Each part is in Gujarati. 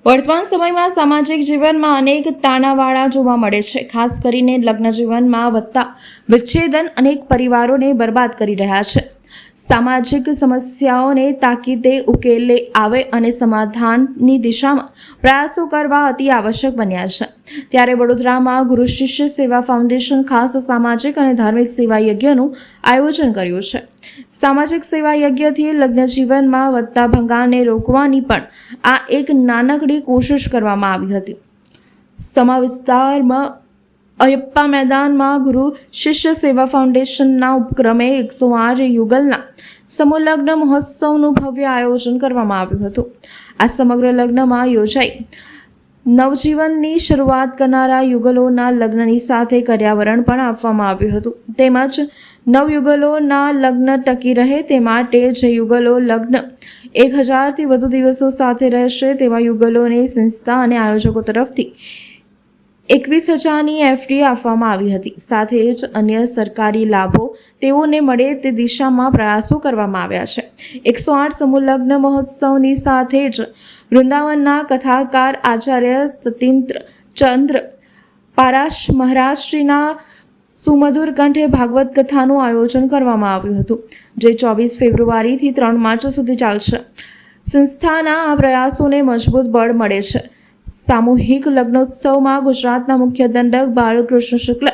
વર્તમાન સમયમાં સામાજિક જીવનમાં અનેક તાણાવાળા જોવા મળે છે. ખાસ કરીને લગ્ન જીવનમાં વધતા વિચ્છેદન અનેક પરિવારોને બરબાદ કરી રહ્યા છે. સામાજિક સમસ્યાઓને તાકીદે ઉકેલે આવે અને સમાધાનની દિશામાં પ્રયાસો કરવા અતિ આવશ્યક બન્યા છે. ત્યારે વડોદરામાં ગુરુ શિષ્ય સેવા ફાઉન્ડેશન ખાસ સામાજિક અને ધાર્મિક સેવા યજ્ઞનું આયોજન કર્યું છે. સામાજિક સેવા યજ્ઞથી લગ્ન જીવનમાં વધતા ભંગાણને રોકવાની પણ આ એક નાનકડી કોશિશ કરવામાં આવી હતી. સમા વિસ્તારમાં અયપ્પા મેદાનમાં ગુરુ શિષ્ય સેવા ફાઉન્ડેશનના ઉપક્રમે 108 યુગલના સમૂહ લગ્ન મહોત્સવનું ભવ્ય આયોજન કરવામાં આવ્યું હતું. આ સમગ્ર લગ્નમાં યોજાઈ નવજીવનની શરૂઆત કરનારા યુગલોના લગ્નની સાથે કર્યાવરણ પણ આપવામાં આવ્યું હતું. તેમજ નવયુગલોના લગ્ન ટકી રહે તે માટે જે યુગલો લગ્ન 1000થી વધુ દિવસો સાથે રહેશે તેવા યુગલોને સંસ્થા અને આયોજકો તરફથી 21,000ની FD આપવામાં આવી હતી. સાથે જ અન્ય સરકારી લાભો તેઓને મળે તે દિશામાં પ્રયાસો કરવામાં આવ્યા છે. 108 સમૂહ લગ્ન મહોત્સવની સાથે જ વૃંદાવનના કથાકાર આચાર્ય સતીન્દ્ર ચંદ્ર પારાશ મહારાજશ્રીના સુમધુર કંઠે ભાગવત કથાનું આયોજન કરવામાં આવ્યું હતું, જે 24 ફેબ્રુઆરીથી 3 માર્ચ સુધી ચાલશે. સંસ્થાના આ પ્રયાસોને મજબૂત બળ મળે છે. સામૂહિક લગ્નોત્સવમાં ગુજરાતના મુખ્ય દંડક બાલકૃષ્ણ શુક્લ,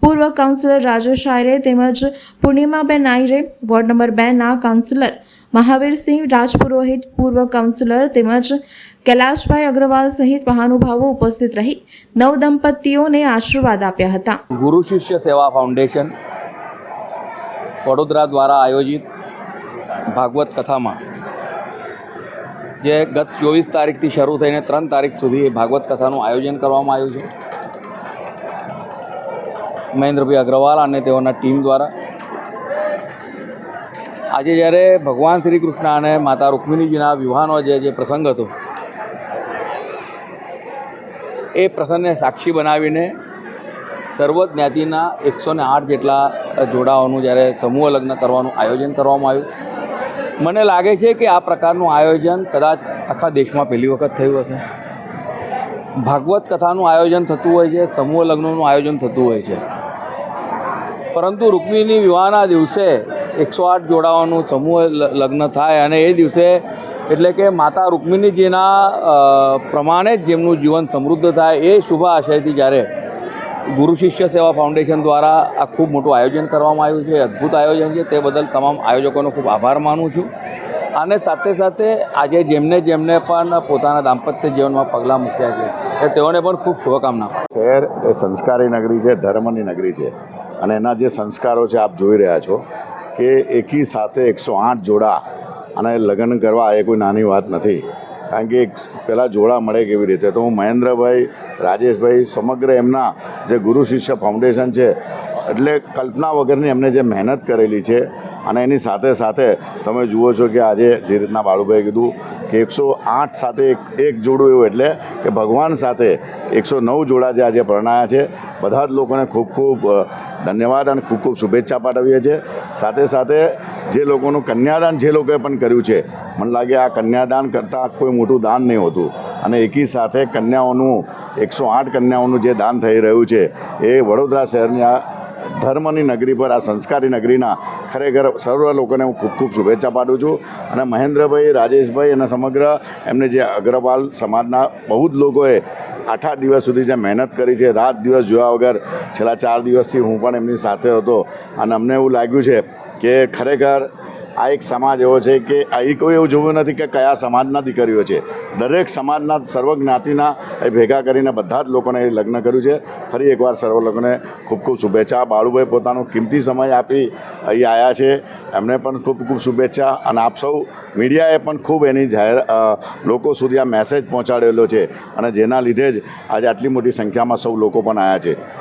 પૂર્વ કાઉન્સિલર રાજેશ આયરે તેમજ પૂર્ણિમાબેન આયરે, વોર્ડ નંબર 2ના કાઉન્સિલર મહાવીરસિંહ રાજપુરોહિત, પૂર્વ કાઉન્સિલર તેમજ કૈલાશભાઈ અગ્રવાલ સહિત મહાનુભાવો ઉપસ્થિત રહી નવદંપતીઓને આશીર્વાદ આપ્યા હતા. ગુરુ શિષ્ય સેવા ફાઉન્ડેશન વડોદરા દ્વારા આયોજિત ભાગવત કથામાં જે ગત 24 તારીખથી શરૂ થઈને 3 તારીખ સુધી ભાગવત કથાનું આયોજન કરવામાં આવ્યું છે. મહેન્દ્રભાઈ અગ્રવાલ અને તેઓના ટીમ દ્વારા આજે જ્યારે ભગવાન શ્રી કૃષ્ણ અને માતા રૂક્મિણીજીના વિવાહનો જે પ્રસંગ હતો એ પ્રસંગને સાક્ષી બનાવીને સર્વ જ્ઞાતિના 108 જેટલા જોડાઓનું જ્યારે સમૂહ લગ્ન કરવાનું આયોજન કરવામાં આવ્યું. મને લાગે છે કે આ પ્રકારનું આયોજન કદાચ આખા દેશમાં પહેલી વખત થયું હશે. ભાગવત કથાનું આયોજન થતું હોય છે, સમૂહ લગ્નનું આયોજન થતું હોય છે, પરંતુ રૂક્મિણી વિવાહના દિવસે 108 જોડાઓનું સમૂહ લગ્ન થાય અને એ દિવસે એટલે કે માતા રૂક્મિણીજીના પ્રમાણે જ જેમનું જીવન સમૃદ્ધ થાય એ શુભ આશયથી જ્યારે ગુરુ શિષ્ય સેવા ફાઉન્ડેશન દ્વારા આ ખૂબ મોટું આયોજન કરવામાં આવ્યું છે. અદ્ભુત આયોજન છે, તે બદલ તમામ આયોજકોનો ખૂબ આભાર માનું છું. અને સાથે સાથે આજે જેમને પણ પોતાના દાંપત્ય જીવનમાં પગલાં મૂક્યા છે એ તેઓને પણ ખૂબ શુભકામના. શહેર એ સંસ્કારી નગરી છે, ધર્મની નગરી છે અને એના જે સંસ્કારો છે આપ જોઈ રહ્યા છો કે એકી સાથે 108 જોડા અને લગ્ન કરવા એ કોઈ નાની વાત નથી. કારણ કે પહેલાં જોડા મળે કેવી રીતે, તો હું મહેન્દ્રભાઈ, રાજેશભાઈ, સમગ્ર એમના જે ગુરુ શિષ્ય ફાઉન્ડેશન છે એટલે કલ્પના વગરની એમને જે મહેનત કરેલી છે અને એની સાથે સાથે તમે જુઓ છો કે આજે જે રીતના બાળુભાઈએ કીધું કે 108 સાથે એક જોડું એવું એટલે કે ભગવાન સાથે 109 જોડા જે આજે પરણાયા છે. બધા જ લોકોને ખૂબ ખૂબ ધન્યવાદ અને ખૂબ ખૂબ શુભેચ્છા પાઠવીએ છીએ. સાથે સાથે જે લોકોનું કન્યાદાન જે લોકોએ પણ કર્યું છે, મને લાગે આ કન્યાદાન કરતાં કોઈ મોટું દાન નહીં હોતું. અને એકી સાથે કન્યાઓનું 108 કન્યાઓનું જે દાન થઈ રહ્યું છે એ વડોદરા શહેરની આ ધર્મની નગરી પર, આ સંસ્કારી નગરીના ખરેખર સર્વ લોકોને હું ખૂબ ખૂબ શુભેચ્છા પાઠવું છું. અને મહેન્દ્રભાઈ, રાજેશભાઈ અને સમગ્ર એમને જે અગ્રવાલ સમાજના બહુ જ લોકોએ 8 દિવસ સુધી જે મહેનત કરી છે, રાત દિવસ જોયા વગર છેલ્લા 4 દિવસથી હું પણ એમની સાથે હતો અને અમને એવું લાગ્યું છે કે ખરેખર આ એક સમાજ એવો છે કે અહીં કોઈ એવું જોયું નથી કે કયા સમાજના દીકરીઓ છે. દરેક સમાજના સર્વ જ્ઞાતિના એ ભેગા કરીને બધા જ લોકોને એ લગ્ન કર્યું છે. ફરી એકવાર સર્વ લોકોને ખૂબ ખૂબ શુભેચ્છા. બાળુભાઈ પોતાનો કિંમતી સમય આપી અહીં આવ્યા છે, એમને પણ ખૂબ ખૂબ શુભેચ્છા. અને આપ સૌ મીડિયાએ પણ ખૂબ એની લોકો સુધી આ મેસેજ પહોંચાડેલો છે અને જેના લીધે જ આજે આટલી મોટી સંખ્યામાં સૌ લોકો પણ આવ્યા છે.